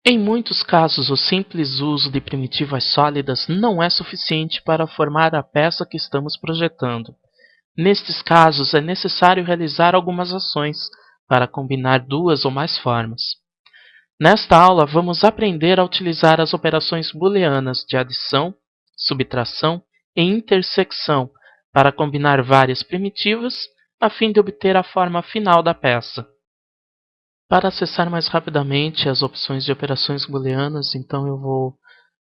Em muitos casos, o simples uso de primitivas sólidas não é suficiente para formar a peça que estamos projetando. Nestes casos, é necessário realizar algumas ações para combinar duas ou mais formas. Nesta aula, vamos aprender a utilizar as operações booleanas de adição, subtração e intersecção para combinar várias primitivas a fim de obter a forma final da peça. Para acessar mais rapidamente as opções de operações booleanas, então eu vou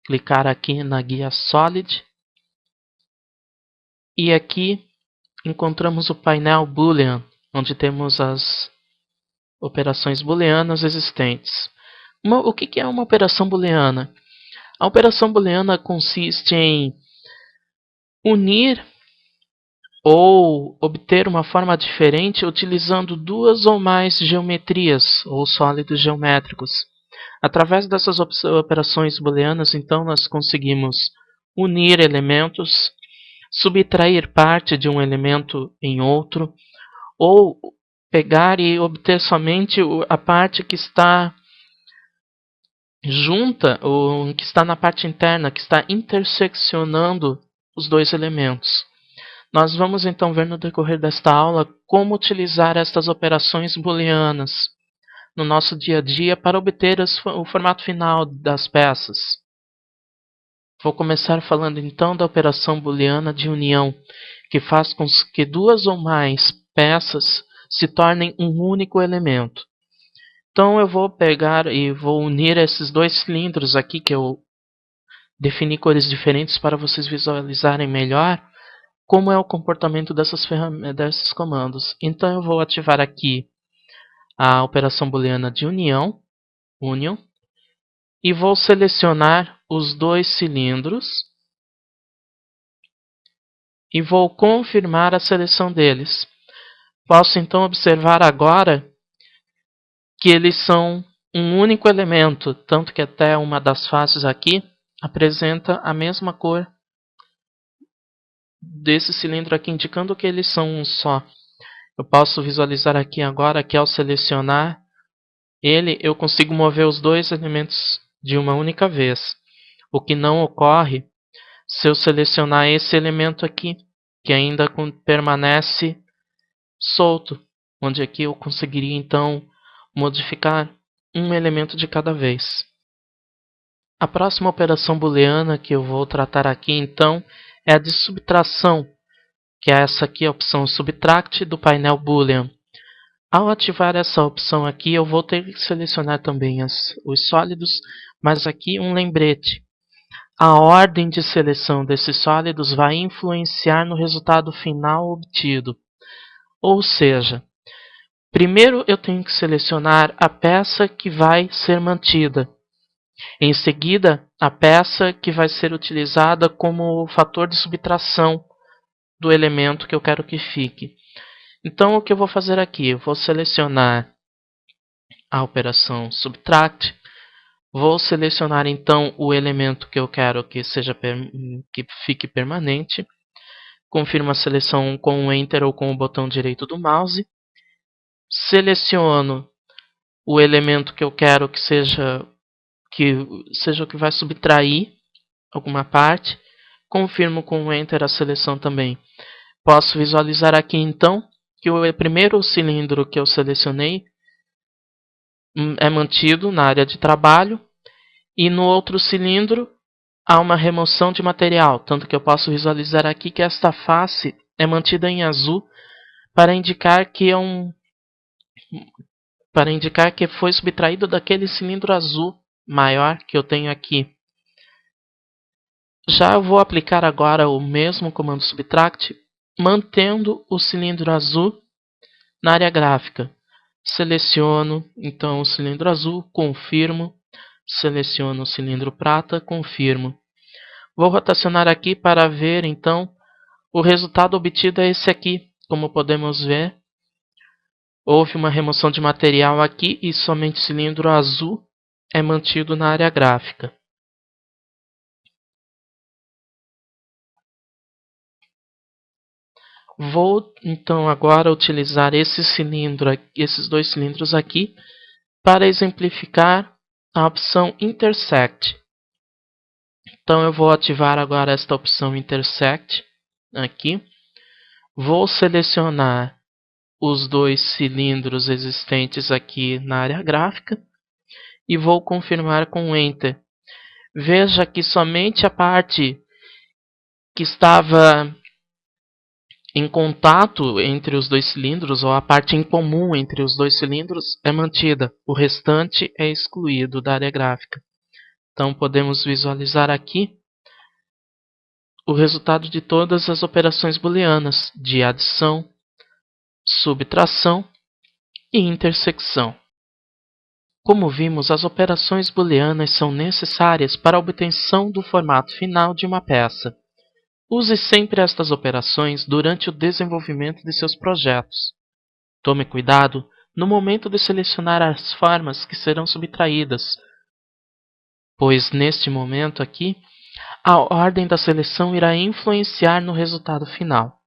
clicar aqui na guia Solid e aqui encontramos o painel Boolean, onde temos as operações booleanas existentes. O que é uma operação booleana? A operação booleana consiste em unir ou obter uma forma diferente utilizando duas ou mais geometrias ou sólidos geométricos. Através dessas operações booleanas, então, nós conseguimos unir elementos, subtrair parte de um elemento em outro, ou pegar e obter somente a parte que está junta, ou que está na parte interna, que está interseccionando os dois elementos. Nós vamos então ver no decorrer desta aula como utilizar estas operações booleanas no nosso dia a dia para obter o formato final das peças. Vou começar falando então da operação booleana de união, que faz com que duas ou mais peças se tornem um único elemento. Então eu vou pegar e vou unir esses dois cilindros aqui, que eu defini cores diferentes para vocês visualizarem melhor como é o comportamento desses comandos. Então eu vou ativar aqui a operação booleana de união, union, e vou selecionar os dois cilindros e vou confirmar a seleção deles. Posso então observar agora que eles são um único elemento, tanto que até uma das faces aqui apresenta a mesma cor desse cilindro aqui, indicando que eles são um só. Eu posso visualizar aqui agora que ao selecionar ele, eu consigo mover os dois elementos de uma única vez. O que não ocorre se eu selecionar esse elemento aqui, que ainda permanece solto, onde aqui eu conseguiria então modificar um elemento de cada vez. A próxima operação booleana que eu vou tratar aqui então é a de subtração, que é essa aqui, a opção Subtract do painel Boolean. Ao ativar essa opção aqui, eu vou ter que selecionar também os sólidos, mas aqui um lembrete. A ordem de seleção desses sólidos vai influenciar no resultado final obtido. Ou seja, primeiro eu tenho que selecionar a peça que vai ser mantida. Em seguida, a peça que vai ser utilizada como fator de subtração do elemento que eu quero que fique. Então, o que eu vou fazer aqui? Eu vou selecionar a operação Subtract. Vou selecionar então o elemento que eu quero que fique permanente. Confirmo a seleção com o Enter ou com o botão direito do mouse. Seleciono o elemento que eu quero que seja o que vai subtrair alguma parte. Confirmo com o Enter a seleção também. Posso visualizar aqui então que o primeiro cilindro que eu selecionei é mantido na área de trabalho e no outro cilindro há uma remoção de material, tanto que eu posso visualizar aqui que esta face é mantida em azul para indicar que foi subtraído daquele cilindro azul maior que eu tenho aqui. Já eu vou aplicar agora o mesmo comando subtract, mantendo o cilindro azul na área gráfica. Seleciono então o cilindro azul, confirmo. Seleciono o cilindro prata, confirmo. Vou rotacionar aqui para ver então o resultado obtido é esse aqui. Como podemos ver, houve uma remoção de material aqui e somente o cilindro azul é mantido na área gráfica. Vou então agora utilizar esses dois cilindros aqui para exemplificar a opção Intersect. Então eu vou ativar agora esta opção Intersect aqui. Vou selecionar os dois cilindros existentes aqui na área gráfica e vou confirmar com Enter. Veja que somente a parte que estava em contato entre os dois cilindros, ou a parte em comum entre os dois cilindros, é mantida. O restante é excluído da área gráfica. Então podemos visualizar aqui o resultado de todas as operações booleanas de adição, subtração e intersecção. Como vimos, as operações booleanas são necessárias para a obtenção do formato final de uma peça. Use sempre estas operações durante o desenvolvimento de seus projetos. Tome cuidado no momento de selecionar as formas que serão subtraídas, pois neste momento aqui, a ordem da seleção irá influenciar no resultado final.